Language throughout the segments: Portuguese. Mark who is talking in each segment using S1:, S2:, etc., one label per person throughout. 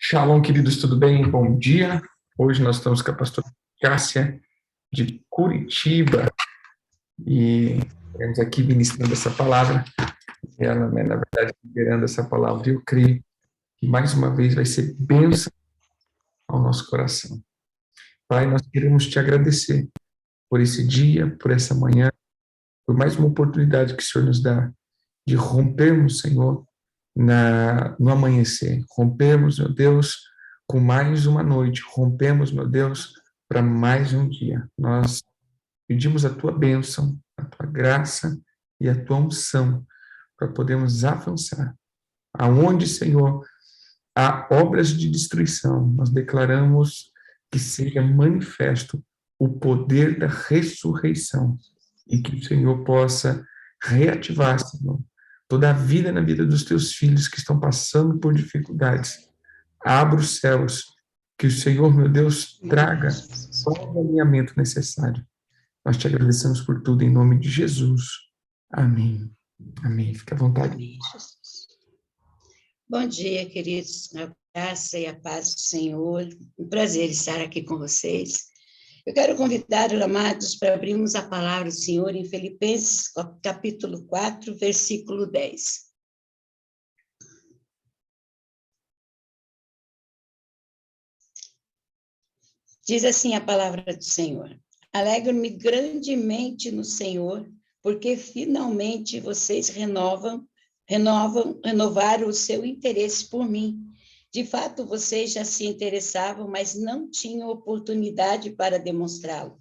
S1: Shalom, queridos, tudo bem? Bom dia. Hoje nós estamos com a pastora Cássia, de Curitiba, e estamos aqui ministrando essa palavra. E ela, né, na verdade, liberando essa palavra. E eu creio que, mais uma vez, vai ser bênção ao nosso coração. Pai, nós queremos te agradecer por esse dia, por essa manhã, por mais uma oportunidade que o Senhor nos dá de rompermos, Senhor, no amanhecer. Rompemos, meu Deus, com mais uma noite. Rompemos, meu Deus, para mais um dia. Nós pedimos a tua bênção, a tua graça e a tua unção para podermos avançar. Aonde, Senhor, há obras de destruição, nós declaramos que seja manifesto o poder da ressurreição e que o Senhor possa reativar, Senhor, toda a vida na vida dos teus filhos que estão passando por dificuldades. Abra os céus, que o Senhor, meu Deus, traga todo o alinhamento necessário. Nós te agradecemos por tudo, em nome de Jesus. Amém. Amém. Fique à vontade.
S2: Amém, Jesus. Bom dia, queridos. A graça e a paz do Senhor. Um prazer estar aqui com vocês. Eu quero convidar os amados para abrirmos a palavra do Senhor em Filipenses, capítulo 4, versículo 10. Diz assim a palavra do Senhor: Alegro-me grandemente no Senhor, porque finalmente vocês renovaram o seu interesse por mim. De fato, vocês já se interessavam, mas não tinham oportunidade para demonstrá-lo.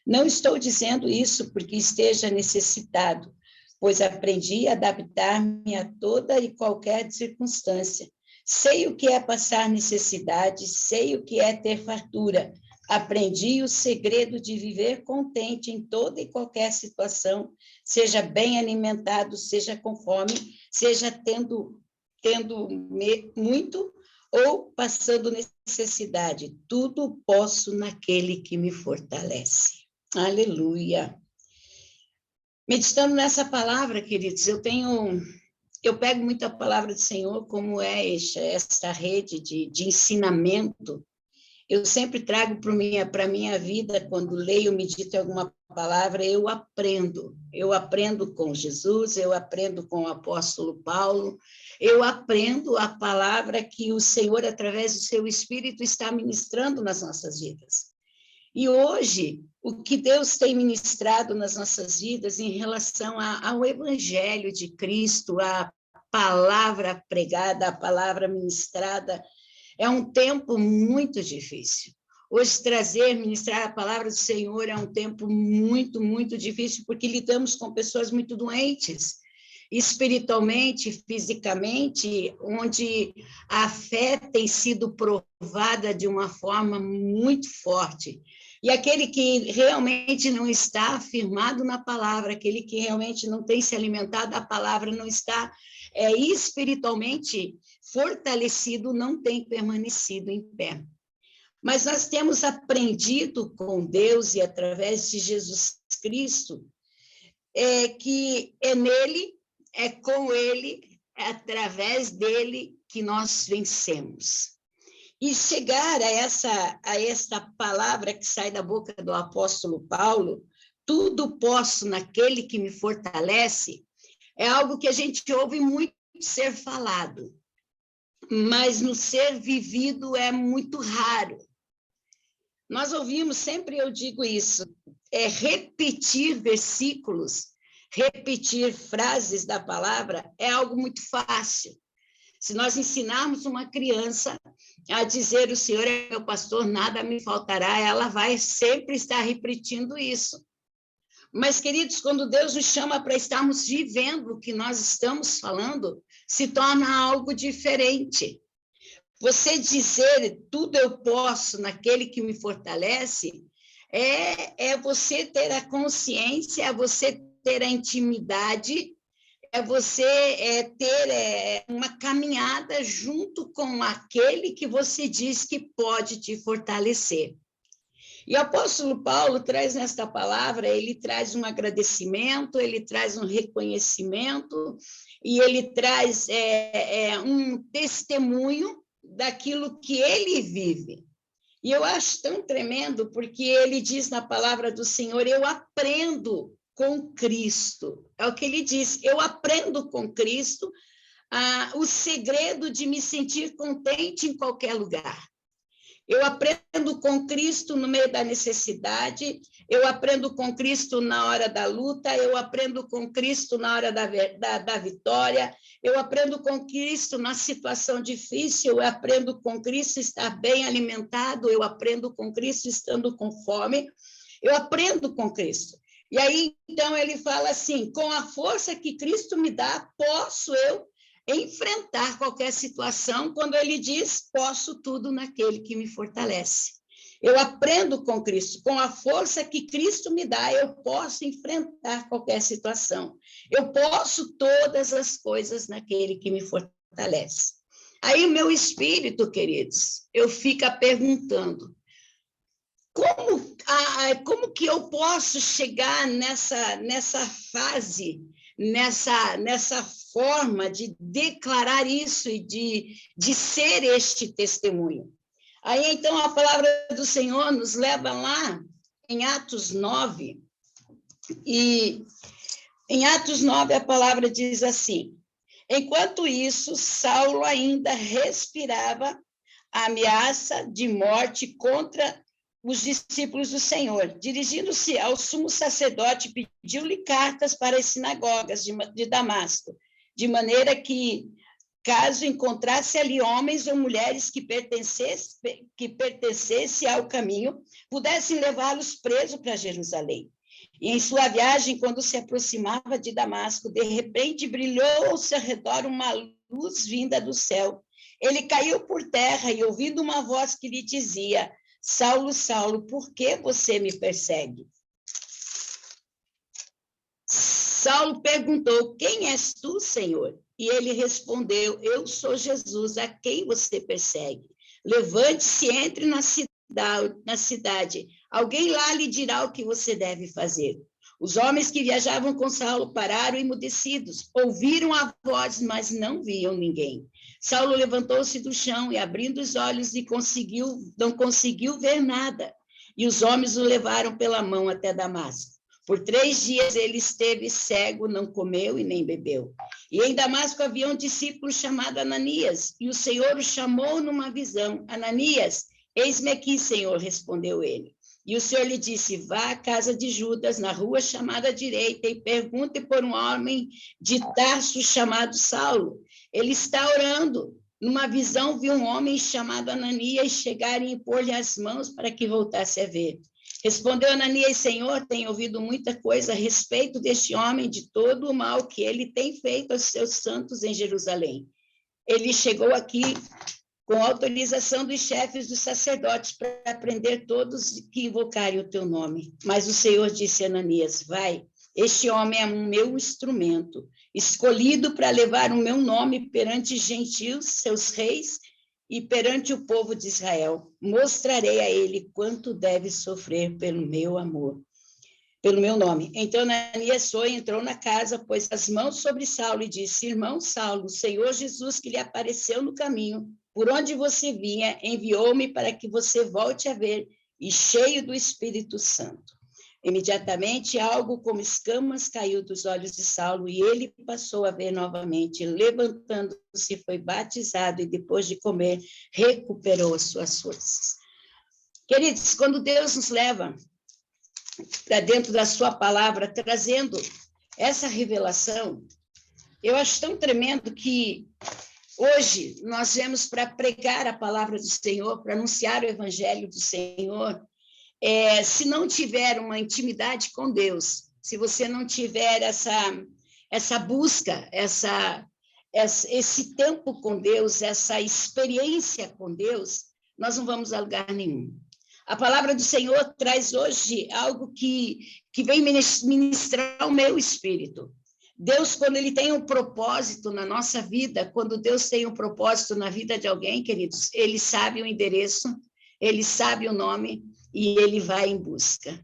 S2: Não estou dizendo isso porque esteja necessitado, pois aprendi a adaptar-me a toda e qualquer circunstância. Sei o que é passar necessidade, sei o que é ter fartura. Aprendi o segredo de viver contente em toda e qualquer situação, seja bem alimentado, seja com fome, seja tendo muito ou passando necessidade. Tudo posso naquele que me fortalece. Aleluia. Meditando nessa palavra, queridos, eu pego muito a palavra do Senhor como é esta rede de ensinamento. Eu sempre trago para a minha vida, quando leio, medito alguma palavra, eu aprendo com Jesus, eu aprendo com o apóstolo Paulo, eu aprendo a palavra que o Senhor, através do seu Espírito, está ministrando nas nossas vidas. E hoje, o que Deus tem ministrado nas nossas vidas em relação ao Evangelho de Cristo, a palavra pregada, a palavra ministrada, é um tempo muito difícil. Hoje, ministrar a palavra do Senhor é um tempo muito, muito difícil, porque lidamos com pessoas muito doentes, espiritualmente, fisicamente, onde a fé tem sido provada de uma forma muito forte. E aquele que realmente não está afirmado na palavra, aquele que realmente não tem se alimentado da palavra, não está espiritualmente fortalecido, não tem permanecido em pé. Mas nós temos aprendido com Deus e através de Jesus Cristo, que é nele, é com ele, é através dele que nós vencemos. E chegar a essa palavra que sai da boca do apóstolo Paulo, tudo posso naquele que me fortalece, é algo que a gente ouve muito ser falado, mas no ser vivido é muito raro. Nós ouvimos, sempre eu digo isso, repetir versículos, repetir frases da palavra é algo muito fácil. Se nós ensinarmos uma criança a dizer o Senhor é meu pastor, nada me faltará, ela vai sempre estar repetindo isso. Mas, queridos, quando Deus nos chama para estarmos vivendo o que nós estamos falando, se torna algo diferente. Você dizer tudo eu posso naquele que me fortalece, é você ter a consciência, é você ter a intimidade, é você ter uma caminhada junto com aquele que você diz que pode te fortalecer. E o apóstolo Paulo traz nesta palavra, ele traz um agradecimento, ele traz um reconhecimento, e ele traz um testemunho daquilo que ele vive. E eu acho tão tremendo, porque ele diz na palavra do Senhor, eu aprendo com Cristo. É o que ele diz, eu aprendo com Cristo o segredo de me sentir contente em qualquer lugar. Eu aprendo com Cristo no meio da necessidade, eu aprendo com Cristo na hora da luta, eu aprendo com Cristo na hora da vitória, eu aprendo com Cristo na situação difícil, eu aprendo com Cristo estar bem alimentado, eu aprendo com Cristo estando com fome, eu aprendo com Cristo. E aí, então, ele fala assim, com a força que Cristo me dá, posso eu enfrentar qualquer situação, quando ele diz, posso tudo naquele que me fortalece. Eu aprendo com Cristo, com a força que Cristo me dá, eu posso enfrentar qualquer situação. Eu posso todas as coisas naquele que me fortalece. Aí o meu espírito, queridos, eu fico perguntando, como que eu posso chegar nessa fase, nessa forma de declarar isso e de ser este testemunho? Aí, então, a palavra do Senhor nos leva lá em Atos 9, e em Atos 9 a palavra diz assim, enquanto isso, Saulo ainda respirava a ameaça de morte contra os discípulos do Senhor. Dirigindo-se ao sumo sacerdote, pediu-lhe cartas para as sinagogas de Damasco, de maneira que, caso encontrasse ali homens ou mulheres que pertencessem ao caminho, pudessem levá-los presos para Jerusalém. E em sua viagem, quando se aproximava de Damasco, de repente brilhou ao seu redor uma luz vinda do céu. Ele caiu por terra e, ouvindo uma voz que lhe dizia, Saulo, Saulo, por que você me persegue? Saulo perguntou, quem és tu, Senhor? E ele respondeu, eu sou Jesus, a quem você persegue. Levante-se, entre na cidade. Alguém lá lhe dirá o que você deve fazer. Os homens que viajavam com Saulo pararam emudecidos, ouviram a voz, mas não viam ninguém. Saulo levantou-se do chão e, abrindo os olhos, não conseguiu ver nada. E os homens o levaram pela mão até Damasco. Por 3 dias ele esteve cego, não comeu e nem bebeu. E em Damasco havia um discípulo chamado Ananias, e o Senhor o chamou numa visão. Ananias, eis-me aqui, Senhor, respondeu ele. E o Senhor lhe disse, vá à casa de Judas, na rua chamada direita, e pergunte por um homem de Tarso chamado Saulo. Ele está orando. Numa visão, viu um homem chamado Ananias chegar e impor-lhe as mãos para que voltasse a ver. Respondeu Ananias, Senhor, tenho ouvido muita coisa a respeito deste homem, de todo o mal que ele tem feito aos seus santos em Jerusalém. Ele chegou aqui com autorização dos chefes dos sacerdotes para prender todos que invocarem o teu nome. Mas o Senhor disse a Ananias, vai, este homem é um meu instrumento, escolhido para levar o meu nome perante gentios, seus reis, e perante o povo de Israel. Mostrarei a ele quanto deve sofrer pelo meu amor, pelo meu nome. Então Ananias foi, entrou na casa, pôs as mãos sobre Saulo e disse, irmão Saulo, o Senhor Jesus que lhe apareceu no caminho, por onde você vinha, enviou-me para que você volte a ver, e cheio do Espírito Santo. Imediatamente, algo como escamas caiu dos olhos de Saulo, e ele passou a ver novamente. Levantando-se, foi batizado, e depois de comer, recuperou as suas forças. Queridos, quando Deus nos leva para dentro da sua palavra, trazendo essa revelação, eu acho tão tremendo que hoje nós viemos para pregar a palavra do Senhor, para anunciar o evangelho do Senhor. Se não tiver uma intimidade com Deus, se você não tiver essa busca, esse tempo com Deus, essa experiência com Deus, nós não vamos a lugar nenhum. A palavra do Senhor traz hoje algo que vem ministrar o meu espírito. Deus, quando ele tem um propósito na nossa vida, quando Deus tem um propósito na vida de alguém, queridos, ele sabe o endereço, ele sabe o nome e ele vai em busca.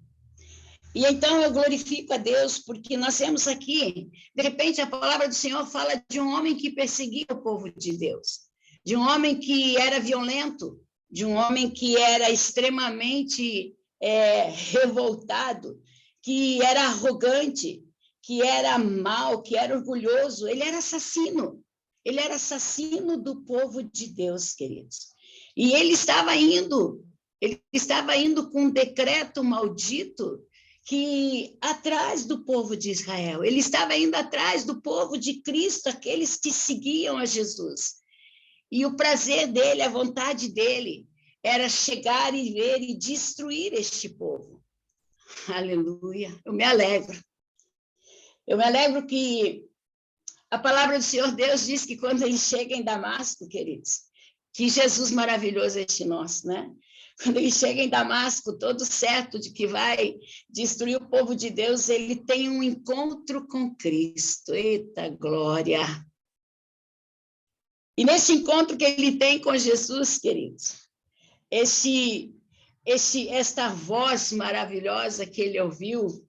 S2: E então eu glorifico a Deus, porque nós temos aqui, de repente a palavra do Senhor fala de um homem que perseguia o povo de Deus, de um homem que era violento, de um homem que era extremamente revoltado, que era arrogante, que era mau, que era orgulhoso. Ele era assassino. Ele era assassino do povo de Deus, queridos. E ele estava indo com um decreto maldito que atrás do povo de Israel. Ele estava indo atrás do povo de Cristo, aqueles que seguiam a Jesus. E o prazer dele, a vontade dele, era chegar e ver e destruir este povo. Aleluia. Eu me alegro. Eu me alegro que a palavra do Senhor Deus diz que quando ele chega em Damasco, queridos, que Jesus maravilhoso é este nosso, né? Quando ele chega em Damasco, todo certo de que vai destruir o povo de Deus, ele tem um encontro com Cristo. Eita glória! E nesse encontro que ele tem com Jesus, queridos, esta voz maravilhosa que ele ouviu,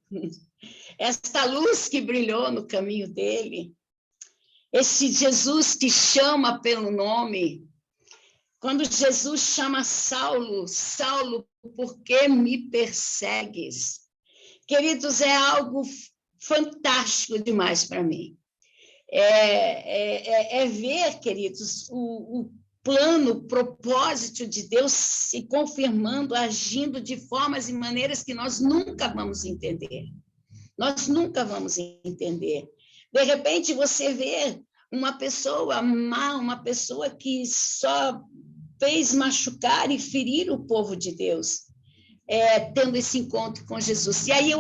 S2: esta luz que brilhou no caminho dele, esse Jesus que chama pelo nome, quando Jesus chama Saulo, Saulo, por que me persegues? Queridos, é algo fantástico demais para mim. É ver, queridos, o plano, o propósito de Deus se confirmando, agindo de formas e maneiras que nós nunca vamos entender. Nós nunca vamos entender. De repente, você vê uma pessoa má, uma pessoa que só fez machucar e ferir o povo de Deus, tendo esse encontro com Jesus. E aí eu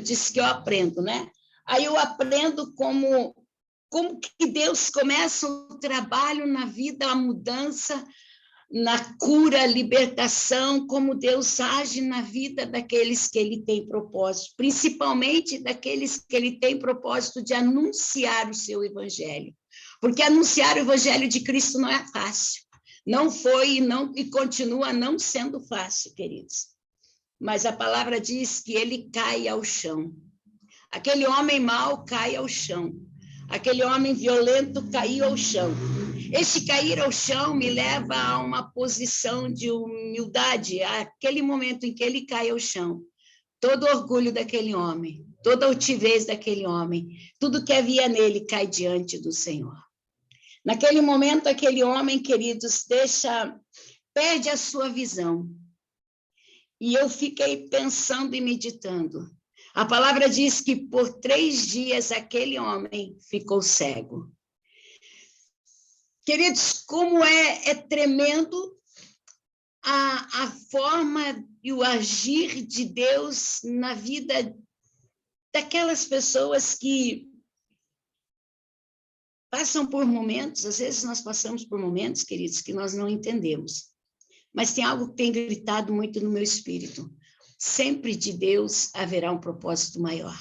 S2: disse que eu aprendo, né? Aí eu aprendo como que Deus começa o trabalho na vida, a mudança, na cura, a libertação, como Deus age na vida daqueles que ele tem propósito, principalmente daqueles que ele tem propósito de anunciar o seu evangelho. Porque anunciar o evangelho de Cristo não é fácil. Não foi e continua não sendo fácil, queridos. Mas a palavra diz que ele cai ao chão. Aquele homem mau cai ao chão. Aquele homem violento caiu ao chão. Esse cair ao chão me leva a uma posição de humildade, aquele momento em que ele cai ao chão. Todo orgulho daquele homem, toda altivez daquele homem, tudo que havia nele cai diante do Senhor. Naquele momento, aquele homem, queridos, perde a sua visão. E eu fiquei pensando e meditando. A palavra diz que por 3 dias aquele homem ficou cego. Queridos, como é tremendo a forma e o agir de Deus na vida daquelas pessoas que passam por momentos, às vezes nós passamos por momentos, queridos, que nós não entendemos. Mas tem algo que tem gritado muito no meu espírito. Sempre de Deus haverá um propósito maior.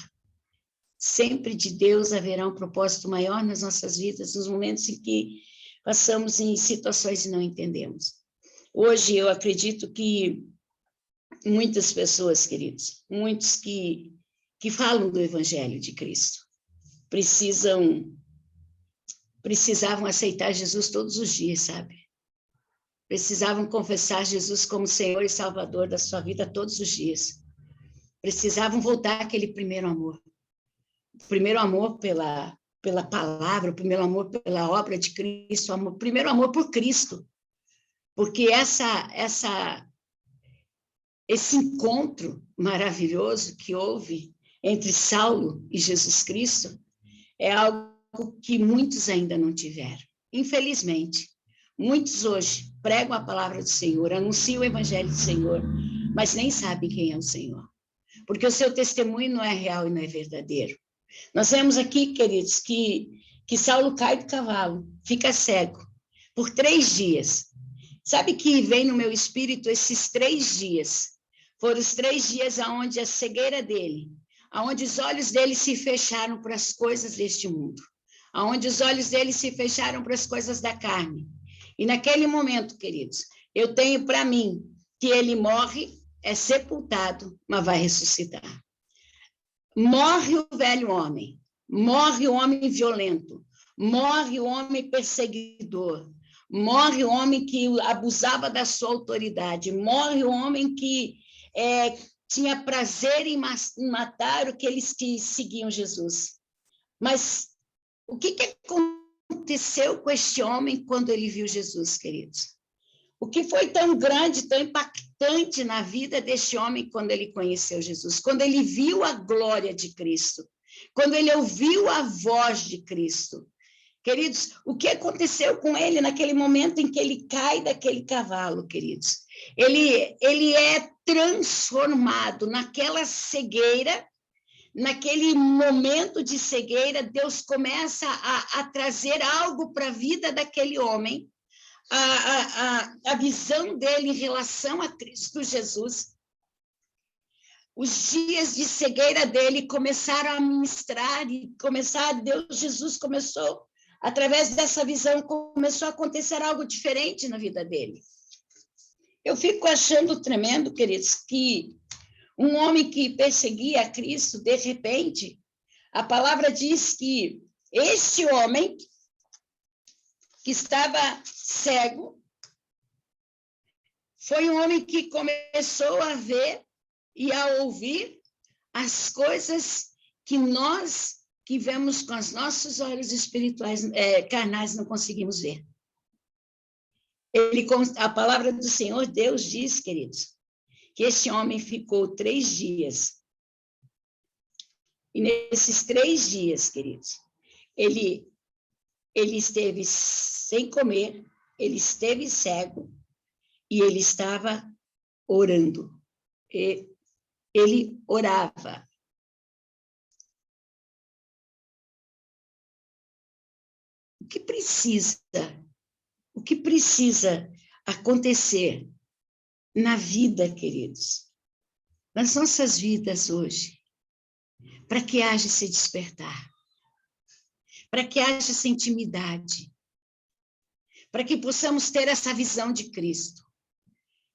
S2: Sempre de Deus haverá um propósito maior nas nossas vidas, nos momentos em que passamos em situações e não entendemos. Hoje eu acredito que muitas pessoas, queridos, muitos que falam do Evangelho de Cristo, precisavam aceitar Jesus todos os dias, sabe? Precisavam confessar Jesus como Senhor e Salvador da sua vida todos os dias. Precisavam voltar àquele primeiro amor. O primeiro amor pela palavra, o primeiro amor pela obra de Cristo, o primeiro amor por Cristo. Porque esse encontro maravilhoso que houve entre Saulo e Jesus Cristo é algo que muitos ainda não tiveram. Infelizmente, muitos hoje pregam a palavra do Senhor, anunciam o evangelho do Senhor, mas nem sabem quem é o Senhor. Porque o seu testemunho não é real e não é verdadeiro. Nós vemos aqui, queridos, que Saulo cai do cavalo, fica cego, por 3 dias. Sabe que vem no meu espírito esses 3 dias? Foram os 3 dias onde a cegueira dele, onde os olhos dele se fecharam para as coisas deste mundo, onde os olhos dele se fecharam para as coisas da carne. E naquele momento, queridos, eu tenho para mim que ele morre, é sepultado, mas vai ressuscitar. Morre o velho homem, morre o homem violento, morre o homem perseguidor, morre o homem que abusava da sua autoridade, morre o homem que tinha prazer em matar aqueles que seguiam Jesus. Mas o que aconteceu com este homem quando ele viu Jesus, queridos? O que foi tão grande, tão impactante na vida deste homem quando ele conheceu Jesus? Quando ele viu a glória de Cristo, quando ele ouviu a voz de Cristo. Queridos, o que aconteceu com ele naquele momento em que ele cai daquele cavalo, queridos? Ele é transformado naquela cegueira, naquele momento de cegueira, Deus começa a trazer algo para a vida daquele homem, a visão dele em relação a Cristo Jesus. Os dias de cegueira dele começaram a ministrar e Jesus começou, através dessa visão, começou a acontecer algo diferente na vida dele. Eu fico achando tremendo, queridos, que um homem que perseguia a Cristo, de repente, a palavra diz que este homem que estava cego foi um homem que começou a ver e a ouvir as coisas que nós que vemos com os nossos olhos espirituais, carnais, não conseguimos ver. A palavra do Senhor Deus diz, queridos, que esse homem ficou 3 dias. E nesses 3 dias, queridos, ele esteve sem comer, ele esteve cego e ele estava orando. Ele orava. O que precisa acontecer na vida, queridos, nas nossas vidas hoje, para que haja esse despertar, para que haja essa intimidade, para que possamos ter essa visão de Cristo.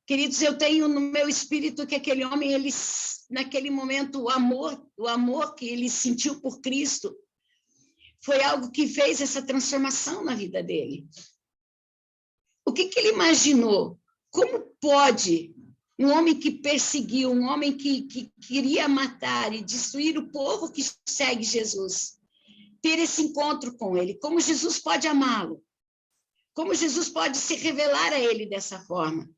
S2: Queridos, eu tenho no meu espírito que aquele homem, naquele momento, o amor que ele sentiu por Cristo, foi algo que fez essa transformação na vida dele. O que ele imaginou? Como pode um homem que perseguiu, um homem que queria matar e destruir o povo que segue Jesus, ter esse encontro com ele? Como Jesus pode amá-lo? Como Jesus pode se revelar a ele dessa forma?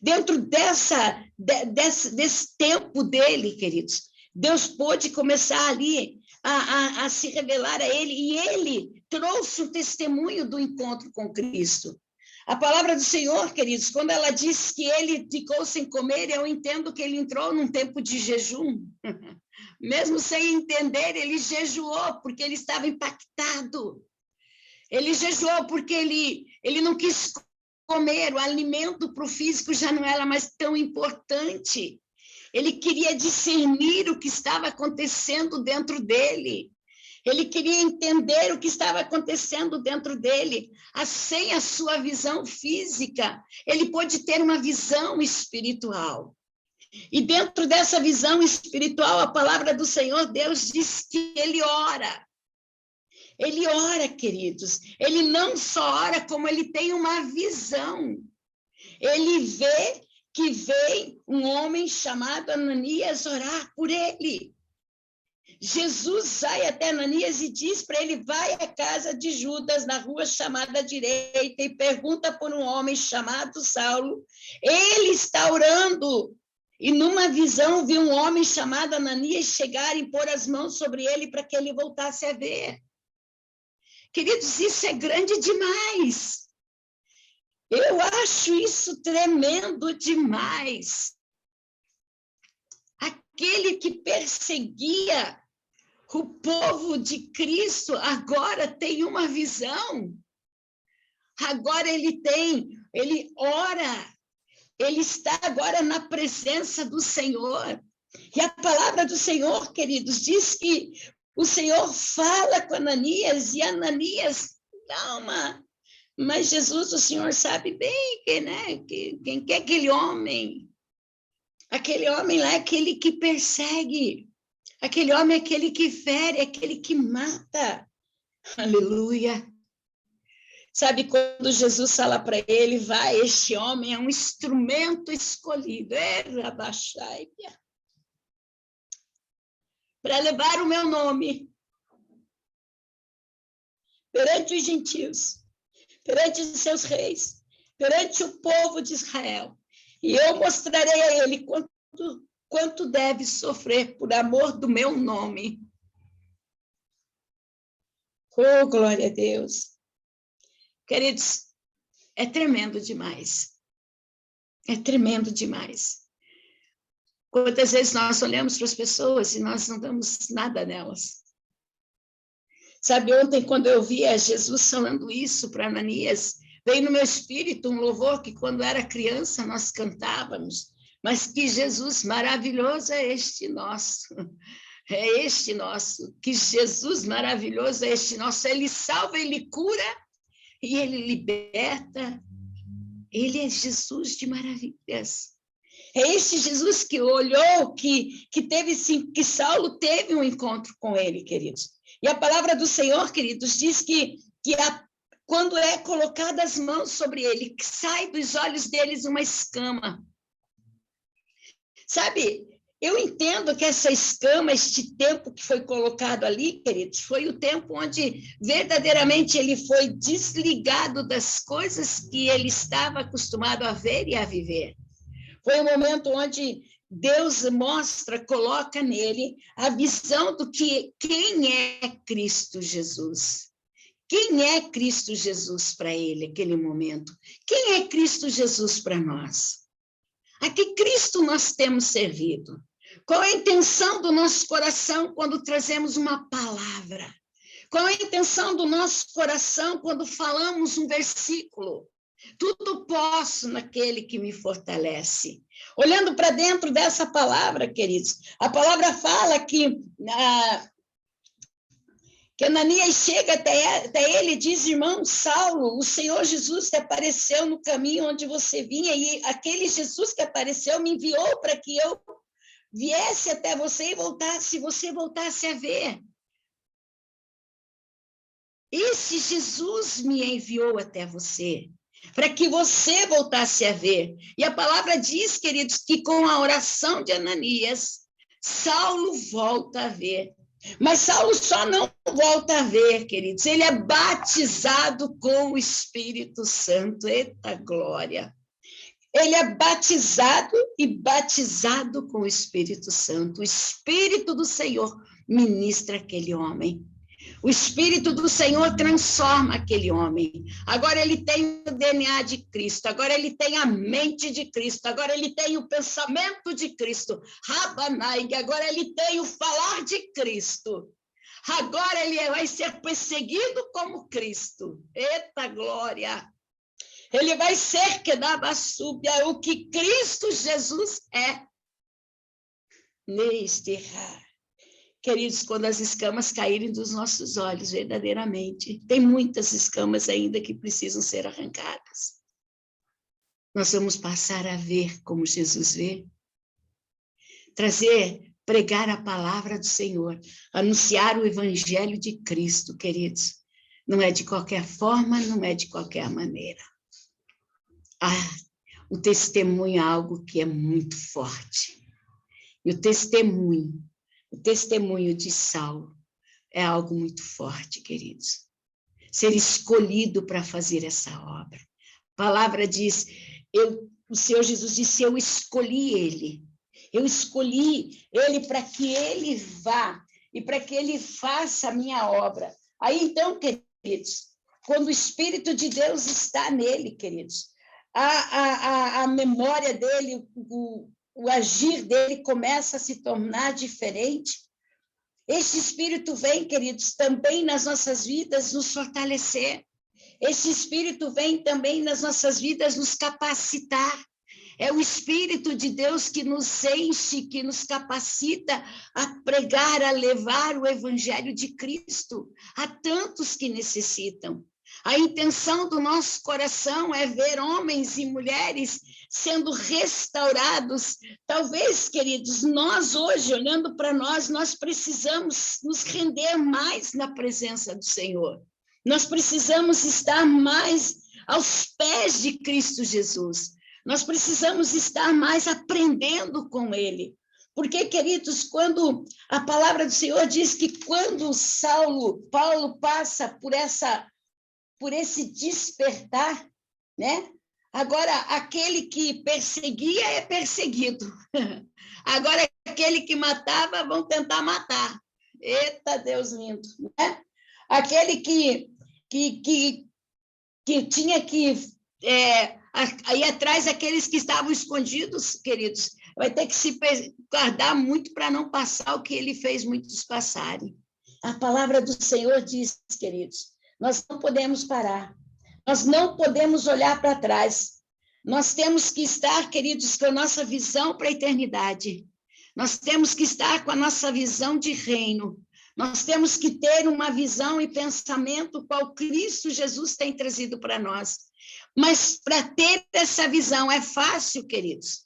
S2: Dentro desse tempo dele, queridos, Deus pôde começar ali a se revelar a ele, e ele trouxe o testemunho do encontro com Cristo. A palavra do Senhor, queridos, quando ela diz que ele ficou sem comer, eu entendo que ele entrou num tempo de jejum. Mesmo sem entender, ele jejuou, porque ele estava impactado. Ele jejuou porque ele não quis comer, o alimento para o físico já não era mais tão importante. Ele queria discernir o que estava acontecendo dentro dele. Ele queria entender o que estava acontecendo dentro dele. Sem a sua visão física, ele pôde ter uma visão espiritual. E dentro dessa visão espiritual, a palavra do Senhor Deus diz que ele ora. Ele ora, queridos. Ele não só ora, como ele tem uma visão. Ele vê que vem um homem chamado Ananias orar por ele. Jesus vai até Ananias e diz para ele: vai à casa de Judas, na rua chamada direita, e pergunta por um homem chamado Saulo. Ele está orando. E numa visão viu um homem chamado Ananias chegar e pôr as mãos sobre ele para que ele voltasse a ver. Queridos, isso é grande demais. Eu acho isso tremendo demais. Aquele que perseguia o povo de Cristo agora tem uma visão. Agora ele ora, ele está agora na presença do Senhor. E a palavra do Senhor, queridos, diz que o Senhor fala com Ananias, e Ananias dá uma... Mas Jesus, o Senhor sabe bem quem é aquele homem. Aquele homem lá é aquele que persegue. Aquele homem é aquele que fere, é aquele que mata. Aleluia. Sabe, quando Jesus fala para ele, vai, este homem é um instrumento escolhido, para levar o meu nome perante os gentios, perante os seus reis, perante o povo de Israel. E eu mostrarei a ele quanto deve sofrer por amor do meu nome. Oh, glória a Deus. Queridos, é tremendo demais. É tremendo demais. Quantas vezes nós olhamos para as pessoas e nós não damos nada nelas. Sabe, ontem, quando eu via Jesus falando isso para Ananias, veio no meu espírito um louvor que, quando era criança, nós cantávamos, mas que Jesus maravilhoso é este nosso. É este nosso. Que Jesus maravilhoso é este nosso. Ele salva, ele cura e ele liberta. Ele é Jesus de maravilhas. É este Jesus que olhou, que teve, sim, que Saulo teve um encontro com ele, queridos. E a palavra do Senhor, queridos, diz que quando é colocada as mãos sobre ele, que sai dos olhos deles uma escama. Sabe, eu entendo que essa escama, este tempo que foi colocado ali, queridos, foi o tempo onde verdadeiramente ele foi desligado das coisas que ele estava acostumado a ver e a viver. Foi um momento onde Deus mostra, coloca nele a visão do que quem é Cristo Jesus. Quem é Cristo Jesus para ele, aquele momento? Quem é Cristo Jesus para nós? A que Cristo nós temos servido? Qual a intenção do nosso coração quando trazemos uma palavra? Qual a intenção do nosso coração quando falamos um versículo? Tudo posso naquele que me fortalece. Olhando para dentro dessa palavra, queridos, a palavra fala que Ananias chega até ele e diz: irmão Saulo, o Senhor Jesus te apareceu no caminho onde você vinha, e aquele Jesus que apareceu me enviou para que eu viesse até você e você voltasse a ver. Esse Jesus me enviou até você, para que você voltasse a ver. E a palavra diz, queridos, que com a oração de Ananias, Saulo volta a ver. Mas Saulo só não volta a ver, queridos, ele é batizado com o Espírito Santo. Eita glória! Ele é batizado com o Espírito Santo. O Espírito do Senhor ministra aquele homem. O Espírito do Senhor transforma aquele homem. Agora ele tem o DNA de Cristo, agora ele tem a mente de Cristo, agora ele tem o pensamento de Cristo. Rabanai, agora ele tem o falar de Cristo. Agora ele vai ser perseguido como Cristo. Eita glória! Ele vai ser que dava súbia o que Cristo Jesus é. Neste raro. Queridos, quando as escamas caírem dos nossos olhos, verdadeiramente, tem muitas escamas ainda que precisam ser arrancadas. Nós vamos passar a ver como Jesus vê. Pregar a palavra do Senhor, anunciar o evangelho de Cristo, queridos. Não é de qualquer forma, não é de qualquer maneira. O testemunho é algo que é muito forte. E o testemunho de Saulo é algo muito forte, queridos. Ser escolhido para fazer essa obra. A palavra diz, o Senhor Jesus disse, eu escolhi ele. Eu escolhi ele para que ele vá e para que ele faça a minha obra. Aí, então, queridos, quando o Espírito de Deus está nele, queridos, a memória dele, o agir dele começa a se tornar diferente. Este Espírito vem, queridos, também nas nossas vidas nos fortalecer. Este Espírito vem também nas nossas vidas nos capacitar. É o Espírito de Deus que nos enche, que nos capacita a pregar, a levar o Evangelho de Cristo a tantos que necessitam. A intenção do nosso coração é ver homens e mulheres sendo restaurados. Talvez, queridos, nós hoje, olhando para nós precisamos nos render mais na presença do Senhor. Nós precisamos estar mais aos pés de Cristo Jesus. Nós precisamos estar mais aprendendo com ele. Porque, queridos, quando a palavra do Senhor diz que quando Paulo passa por esse despertar, né? Agora, aquele que perseguia é perseguido. Agora, aquele que matava, vão tentar matar. Eita, Deus lindo, né? Aquele que tinha que ir atrás daqueles que estavam escondidos, queridos, vai ter que se guardar muito para não passar o que ele fez muitos passarem. A palavra do Senhor diz, queridos, nós não podemos parar, nós não podemos olhar para trás, nós temos que estar, queridos, com a nossa visão para a eternidade, nós temos que estar com a nossa visão de reino, nós temos que ter uma visão e pensamento qual Cristo Jesus tem trazido para nós. Mas para ter essa visão é fácil, queridos.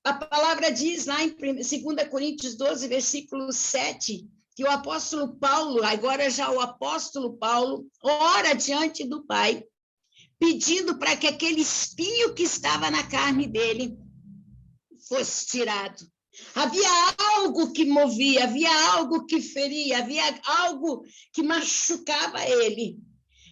S2: A palavra diz lá em 2 Coríntios 12, versículo 7, que o apóstolo Paulo, agora já o apóstolo Paulo, ora diante do Pai, pedindo para que aquele espinho que estava na carne dele fosse tirado. Havia algo que movia, havia algo que feria, havia algo que machucava ele.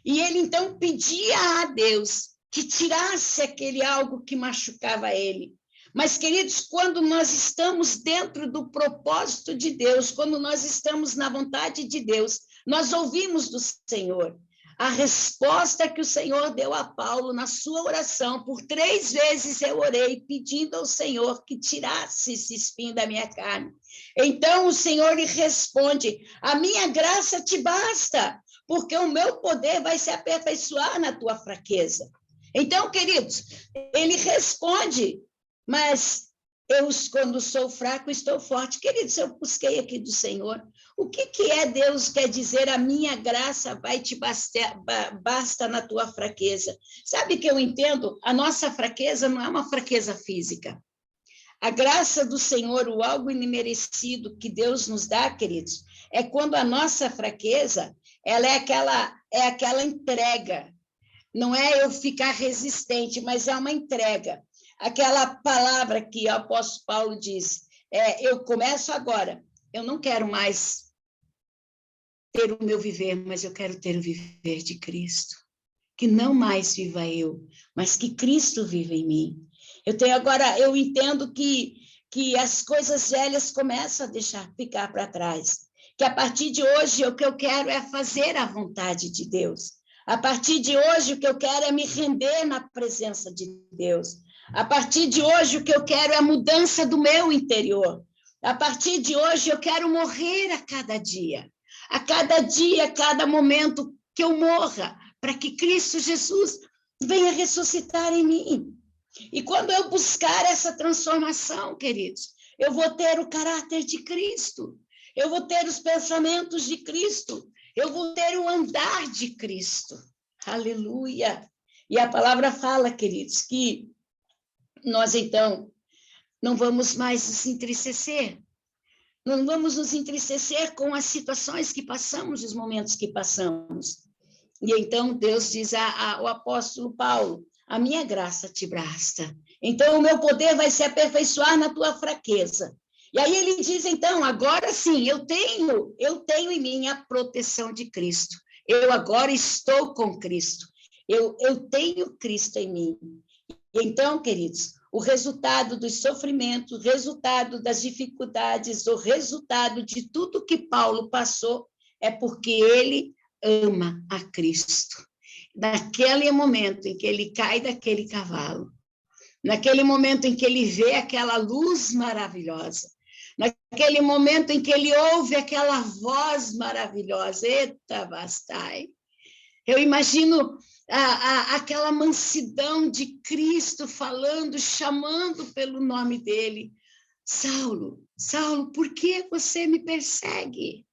S2: E ele, então, pedia a Deus que tirasse aquele algo que machucava ele. Mas, queridos, quando nós estamos dentro do propósito de Deus, quando nós estamos na vontade de Deus, nós ouvimos do Senhor. A resposta que o Senhor deu a Paulo na sua oração, por 3 vezes eu orei pedindo ao Senhor que tirasse esse espinho da minha carne. Então o Senhor lhe responde, a minha graça te basta, porque o meu poder vai se aperfeiçoar na tua fraqueza. Então, queridos, ele responde, mas eu, quando sou fraco, estou forte. Queridos, eu busquei aqui do Senhor. O que Deus quer dizer? A minha graça vai te basta na tua fraqueza. Sabe que eu entendo? A nossa fraqueza não é uma fraqueza física. A graça do Senhor, o algo imerecido que Deus nos dá, queridos, é quando a nossa fraqueza, ela é aquela entrega. Não é eu ficar resistente, mas é uma entrega. Aquela palavra que o apóstolo Paulo diz, eu começo agora, eu não quero mais ter o meu viver, mas eu quero ter o viver de Cristo. Que não mais viva eu, mas que Cristo viva em mim. Eu entendo que as coisas velhas começam a ficar para trás. Que a partir de hoje o que eu quero é fazer a vontade de Deus. A partir de hoje o que eu quero é me render na presença de Deus. A partir de hoje o que eu quero é a mudança do meu interior. A partir de hoje eu quero morrer a cada dia, a cada momento que eu morra, para que Cristo Jesus venha ressuscitar em mim. E quando eu buscar essa transformação, queridos, eu vou ter o caráter de Cristo, eu vou ter os pensamentos de Cristo, eu vou ter o andar de Cristo. Aleluia! E a palavra fala, queridos, que nós, então, não vamos mais nos entristecer. Não vamos nos entristecer com as situações que passamos, os momentos que passamos. E então Deus diz ao apóstolo Paulo, a minha graça te basta. Então o meu poder vai se aperfeiçoar na tua fraqueza. E aí ele diz, então, agora sim, eu tenho em mim a proteção de Cristo. Eu agora estou com Cristo. Eu tenho Cristo em mim. Então, queridos, o resultado dos sofrimentos, o resultado das dificuldades, o resultado de tudo que Paulo passou é porque ele ama a Cristo. Naquele momento em que ele cai daquele cavalo, naquele momento em que ele vê aquela luz maravilhosa, naquele momento em que ele ouve aquela voz maravilhosa, eita, bastai. Eu imagino aquela mansidão de Cristo falando, chamando pelo nome dele. Saulo, Saulo, por que você me persegue?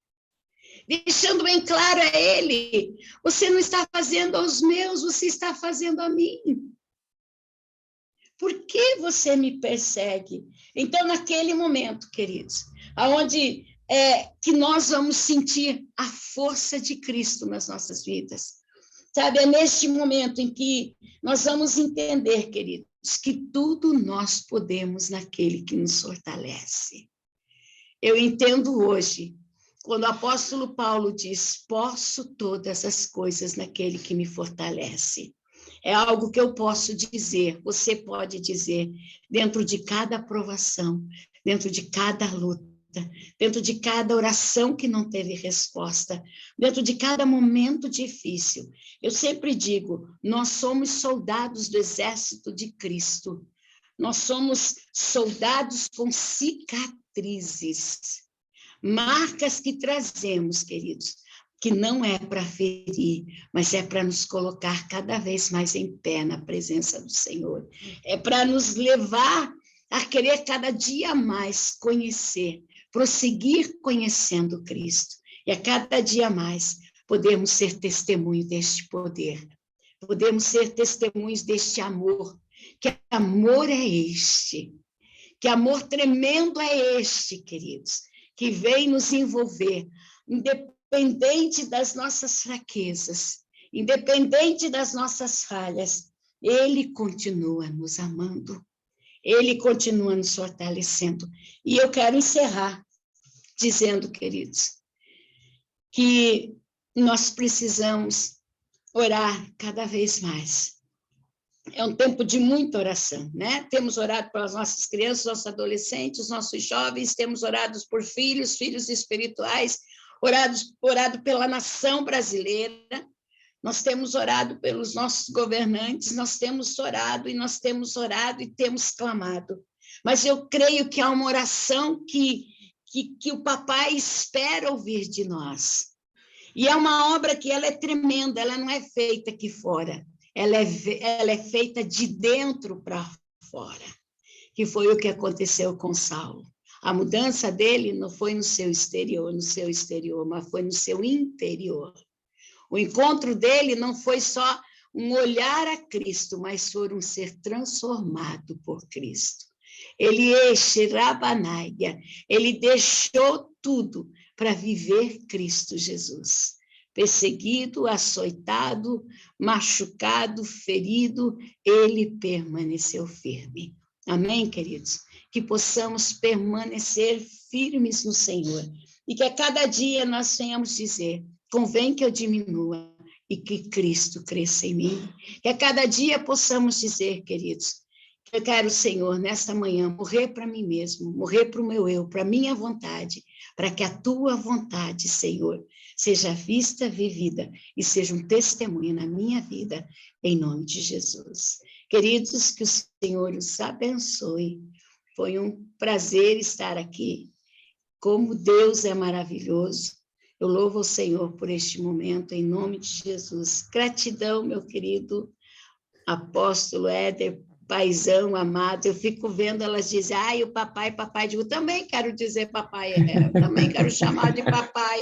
S2: Deixando bem claro a ele, você não está fazendo aos meus, você está fazendo a mim. Por que você me persegue? Então, naquele momento, queridos, aonde que nós vamos sentir a força de Cristo nas nossas vidas. Sabe, é neste momento em que nós vamos entender, queridos, que tudo nós podemos naquele que nos fortalece. Eu entendo hoje, quando o apóstolo Paulo diz, posso todas as coisas naquele que me fortalece. É algo que eu posso dizer, você pode dizer, dentro de cada aprovação, dentro de cada luta, dentro de cada oração que não teve resposta, dentro de cada momento difícil. Eu sempre digo, nós somos soldados do exército de Cristo. Nós somos soldados com cicatrizes, marcas que trazemos, queridos, que não é para ferir, mas é para nos colocar cada vez mais em pé na presença do Senhor. É para nos levar a querer cada dia mais conhecer, prosseguir conhecendo Cristo. E a cada dia mais podemos ser testemunho deste poder. Podemos ser testemunhos deste amor. Que amor é este? Que amor tremendo é este, queridos? Que vem nos envolver, independente das nossas fraquezas, independente das nossas falhas, Ele continua nos amando, Ele continua nos fortalecendo. E eu quero encerrar dizendo, queridos, que nós precisamos orar cada vez mais. É um tempo de muita oração, né? Temos orado pelas nossas crianças, nossos adolescentes, nossos jovens, temos orado por filhos, filhos espirituais, orado pela nação brasileira, nós temos orado pelos nossos governantes, nós temos orado e temos clamado. Mas eu creio que há uma oração que o papai espera ouvir de nós. E é uma obra que ela é tremenda, ela não é feita aqui fora. Ela é feita de dentro para fora, que foi o que aconteceu com Saulo. A mudança dele não foi no seu exterior, mas foi no seu interior. O encontro dele não foi só um olhar a Cristo, mas foi um ser transformado por Cristo. Ele deixou tudo para viver Cristo Jesus. Perseguido, açoitado, machucado, ferido, ele permaneceu firme. Amém, queridos? Que possamos permanecer firmes no Senhor e que a cada dia nós venhamos dizer, convém que eu diminua e que Cristo cresça em mim. Que a cada dia possamos dizer, queridos, que eu quero, Senhor, nesta manhã, morrer para mim mesmo, morrer para o meu eu, para a minha vontade, para que a tua vontade, Senhor, seja vista, vivida e seja um testemunho na minha vida, em nome de Jesus. Queridos, que o Senhor os abençoe. Foi um prazer estar aqui. Como Deus é maravilhoso. Eu louvo o Senhor por este momento, em nome de Jesus. Gratidão, meu querido apóstolo Éder, paizão amado. Eu fico vendo elas dizem, o papai, digo, também quero dizer papai, também quero chamar de papai.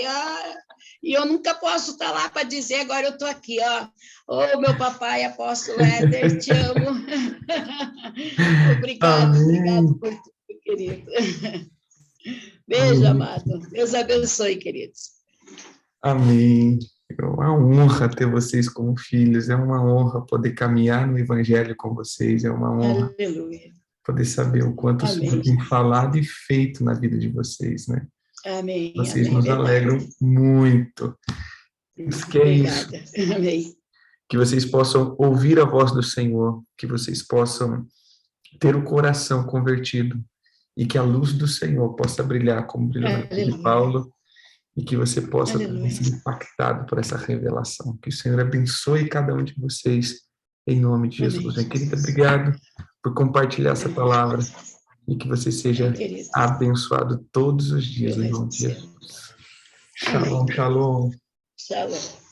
S2: E eu nunca posso estar lá para dizer, agora eu estou aqui, meu papai, apóstolo Éder, te amo. Obrigado por tudo, querido. Beijo,
S1: Amém.
S2: amado. Deus abençoe, queridos.
S1: Amém. É uma honra ter vocês como filhos, é uma honra poder caminhar no Evangelho com vocês, é uma honra
S2: Aleluia.
S1: poder saber o quanto o Senhor tem falado e feito na vida de vocês, né?
S2: Amém.
S1: Vocês
S2: Amém,
S1: nos
S2: verdade.
S1: alegram muito. Que é isso.
S2: Obrigada. Amém.
S1: Que vocês possam ouvir a voz do Senhor, que vocês possam ter o coração convertido e que a luz do Senhor possa brilhar como brilhou na vida de Paulo e que você possa também ser impactado por essa revelação. Que o Senhor abençoe cada um de vocês em nome de Jesus. Minha querida, obrigado por compartilhar essa palavra e que você seja abençoado todos os dias em nome de Jesus. Shalom, shalom.
S2: Shalom.